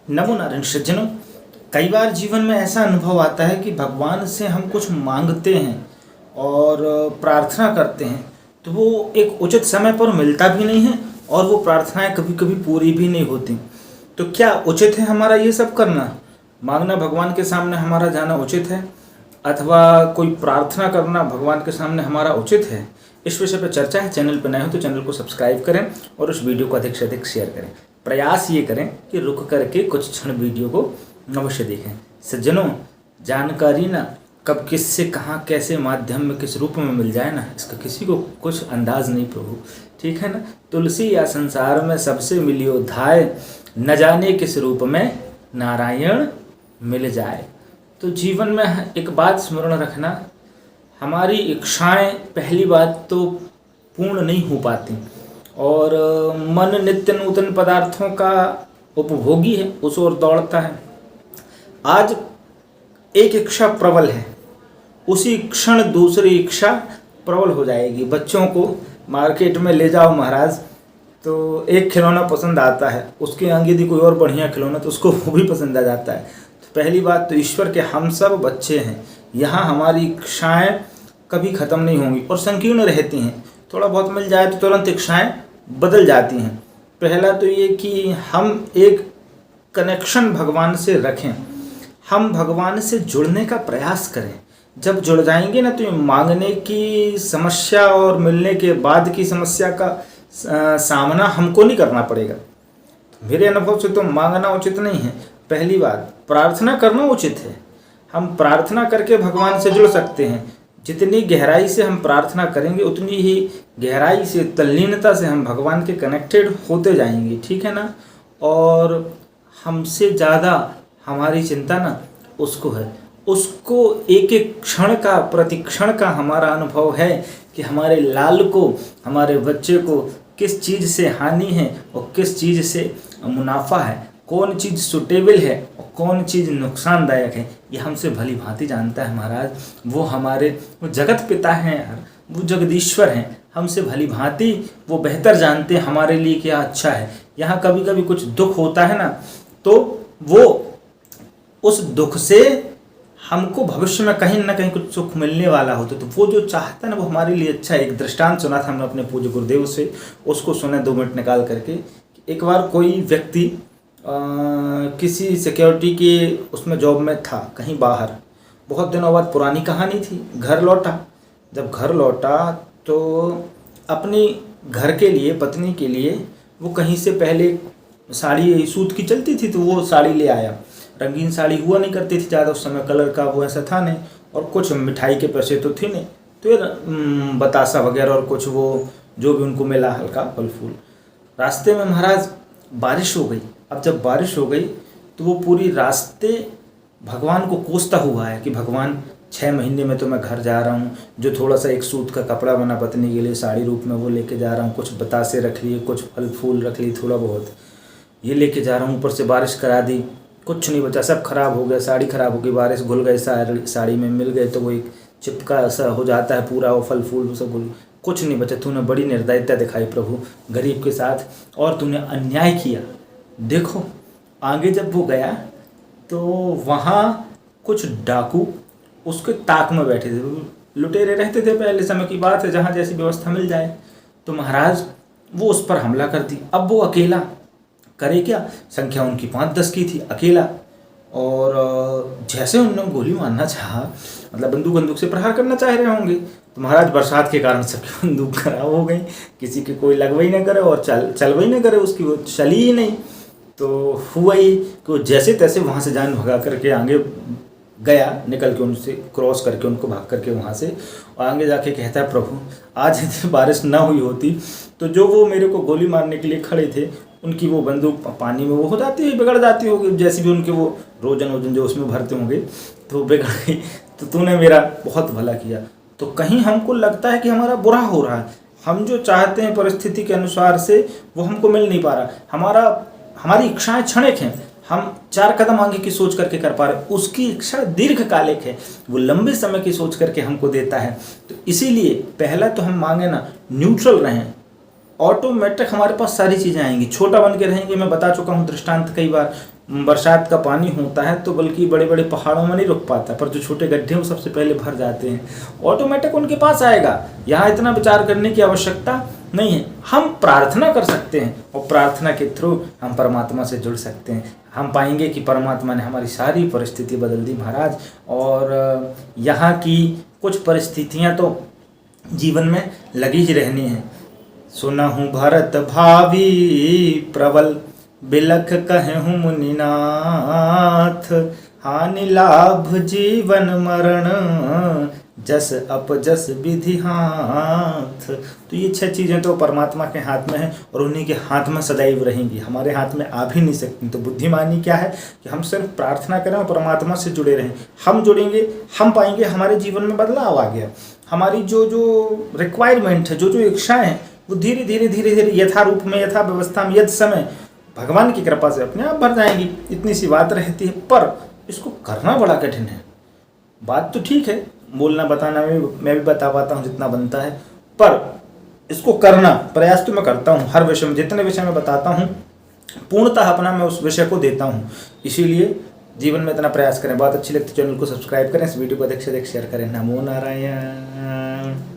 नमो नारायण सज्जनों। कई बार जीवन में ऐसा अनुभव आता है कि भगवान से हम कुछ मांगते हैं और प्रार्थना करते हैं तो वो एक उचित समय पर मिलता भी नहीं है और वो प्रार्थनाएं कभी कभी पूरी भी नहीं होती। तो क्या उचित है हमारा ये सब करना? मांगना भगवान के सामने हमारा जाना उचित है अथवा कोई प्रार्थना करना भगवान के सामने हमारा उचित है? इस विषय पर चर्चा है। चैनल पर नए हो तो चैनल को सब्सक्राइब करें और उस वीडियो को अधिक से अधिक शेयर करें। प्रयास ये करें कि रुक करके कुछ क्षण वीडियो को अवश्य देखें। सज्जनों, जानकारी ना कब किससे कहाँ कैसे माध्यम में किस रूप में मिल जाए ना, इसका किसी को कुछ अंदाज नहीं प्रभु, ठीक है ना। तुलसी या संसार में सबसे मिलियो धाय, न जाने किस रूप में नारायण मिल जाए। तो जीवन में एक बात स्मरण रखना, हमारी इच्छाएं पहली बात तो पूर्ण नहीं हो पाती और मन नित्य नूतन पदार्थों का उपभोगी है, उस ओर दौड़ता है। आज एक इच्छा प्रबल है, उसी क्षण दूसरी इच्छा प्रबल हो जाएगी। बच्चों को मार्केट में ले जाओ महाराज, तो एक खिलौना पसंद आता है, उसके आगे यदि कोई और बढ़िया खिलौना तो उसको वो भी पसंद आ जाता है। तो पहली बात तो ईश्वर के हम सब बच्चे हैं, यहाँ हमारी इच्छाएँ कभी ख़त्म नहीं होंगी और संकीर्ण रहती हैं। थोड़ा बहुत मिल जाए तो तुरंत इच्छाएँ बदल जाती हैं। पहला तो ये कि हम एक कनेक्शन भगवान से रखें, हम भगवान से जुड़ने का प्रयास करें। जब जुड़ जाएंगे ना तो ये मांगने की समस्या और मिलने के बाद की समस्या का सामना हमको नहीं करना पड़ेगा। मेरे अनुभव से तो मांगना उचित नहीं है। पहली बात, प्रार्थना करना उचित है। हम प्रार्थना करके भगवान से जुड़ सकते हैं। जितनी गहराई से हम प्रार्थना करेंगे उतनी ही गहराई से तल्लीनता से हम भगवान के कनेक्टेड होते जाएंगे, ठीक है ना। और हमसे ज़्यादा हमारी चिंता ना उसको है, उसको एक एक क्षण का प्रतिक्षण का हमारा अनुभव है कि हमारे लाल को, हमारे बच्चे को किस चीज़ से हानि है और किस चीज़ से मुनाफा है, कौन चीज़ सुटेबल है और कौन चीज़ नुकसानदायक है, ये हमसे भली भांति जानता है महाराज। वो जगत पिता हैं यार, वो जगदीश्वर हैं, हमसे भली भांति वो बेहतर जानते हैं हमारे लिए क्या अच्छा है। यहाँ कभी कभी कुछ दुख होता है ना, तो वो उस दुख से हमको भविष्य में कहीं ना कहीं कुछ सुख मिलने वाला होता, तो वो जो चाहता है ना वो हमारे लिए अच्छा है। एक दृष्टांत सुना था हमने अपने पूज्य गुरुदेव से, उसको सुने 2 मिनट निकाल करके। एक बार कोई व्यक्ति किसी सिक्योरिटी के उसमें जॉब में था कहीं बाहर, बहुत दिनों बाद, पुरानी कहानी थी। घर लौटा, जब घर लौटा तो अपनी घर के लिए, पत्नी के लिए वो कहीं से पहले साड़ी सूत की चलती थी तो वो साड़ी ले आया। रंगीन साड़ी हुआ नहीं करती थी ज़्यादा उस समय, कलर का वो ऐसा था नहीं, और कुछ मिठाई के पैसे तो थे नहीं, तो ये बतासा वगैरह और कुछ वो जो भी उनको मिला हल्का फल फूल। रास्ते में महाराज बारिश हो गई। अब जब बारिश हो गई तो वो पूरी रास्ते भगवान को कोसता हुआ है कि भगवान 6 महीने में तो मैं घर जा रहा हूँ, जो थोड़ा सा एक सूत का कपड़ा बना पत्नी के लिए साड़ी रूप में वो लेके जा रहा हूँ, कुछ बतासे रख लिए, कुछ फल फूल रख लिए, थोड़ा बहुत ये लेके जा रहा हूँ, ऊपर से बारिश करा दी, कुछ नहीं बचा, सब खराब हो गया, साड़ी खराब हो गई, बारिश घुल गई, साड़ी में मिल गए तो वो एक चिपका सा हो जाता है पूरा, वो फल फूल सब घुल, कुछ नहीं बचा। तूने बड़ी निर्दयता दिखाई प्रभु गरीब के साथ और तूने अन्याय किया। देखो आगे जब वो गया तो वहाँ कुछ डाकू उसके ताक में बैठे थे, लुटेरे रहते थे, पहले समय की बात है, जहाँ जैसी व्यवस्था मिल जाए। तो महाराज वो उस पर हमला कर दी। अब वो अकेला करे क्या, संख्या उनकी 5-10 की थी, अकेला। और जैसे उन्होंने गोली मारना चाहा, मतलब बंदूक से प्रहार करना चाह रहे होंगे, तो महाराज बरसात के कारण सबकी बंदूक खराब हो गई, किसी के कोई लगवा ही ना करे और चलवा ही ना करे, उसकी वो चली ही नहीं। तो हुआ ही कि वो जैसे तैसे वहाँ से जान भगा करके आगे गया, निकल के उनसे क्रॉस करके उनको भाग करके वहाँ से, और आगे जाके कहता है प्रभु आज यदि बारिश ना हुई होती तो जो वो मेरे को गोली मारने के लिए खड़े थे उनकी वो बंदूक पानी में वो हो जाती है, बिगड़ जाती होगी, जैसे भी उनके वो रोजन जो उसमें भरते होंगे तो बिगड़ गई। तो तूने मेरा बहुत भला किया। तो कहीं हमको लगता है कि हमारा बुरा हो रहा है, हम जो चाहते हैं परिस्थिति के अनुसार से वो हमको मिल नहीं पा रहा, हमारी इच्छाएं क्षणिक हैं, हम 4 कदम आगे की सोच करके कर पा रहे, उसकी इच्छा दीर्घकालिक है, वो लंबे समय की सोच करके हमको देता है। तो इसीलिए पहला तो हम मांगे ना न्यूट्रल रहें, ऑटोमेटिक हमारे पास सारी चीज़ें आएंगी, छोटा बन के रहेंगे। मैं बता चुका हूँ दृष्टांत कई बार, बरसात का पानी होता है तो बल्कि बड़े बड़े पहाड़ों में नहीं रुक पाता, पर जो छोटे गड्ढे हैं वो सबसे पहले भर जाते हैं, ऑटोमेटिक उनके पास आएगा। यहाँ इतना विचार करने की आवश्यकता नहीं है। हम प्रार्थना कर सकते हैं और प्रार्थना के थ्रू हम परमात्मा से जुड़ सकते हैं। हम पाएंगे कि परमात्मा ने हमारी सारी परिस्थिति बदल दी महाराज। और यहाँ की कुछ परिस्थितियाँ तो जीवन में लगी ही रहनी है। सुनहु भरत भावी प्रबल, बिलख कहूँ मुनिनाथ, हानि लाभ जीवन मरण, जस अपजस विधि हाथ। तो ये 6 चीज़ें तो परमात्मा के हाथ में है और उन्हीं के हाथ में सदैव रहेंगी, हमारे हाथ में आ भी नहीं सकती। तो बुद्धिमानी क्या है कि हम सिर्फ प्रार्थना करें और परमात्मा से जुड़े रहें। हम जुड़ेंगे, हम पाएंगे हमारे जीवन में बदलाव आ गया। हमारी जो जो रिक्वायरमेंट है, जो जो इच्छाएं हैं, वो धीरे धीरे धीरे धीरे यथा रूप में, यथा व्यवस्था में, यथ समय भगवान की कृपा से अपने आप भर जाएंगी। इतनी सी बात रहती है, पर इसको करना बड़ा कठिन है। बात तो ठीक है, बोलना बताना मैं भी बता पाता हूँ जितना बनता है, पर इसको करना प्रयास तो मैं करता हूँ। हर विषय में, जितने विषय में बताता हूँ, पूर्णतः अपना मैं उस विषय को देता हूँ। इसीलिए जीवन में इतना प्रयास करें। बात अच्छी लगती है चैनल को सब्सक्राइब करें, इस वीडियो को अधिक से अधिक शेयर करें। नमो नारायण।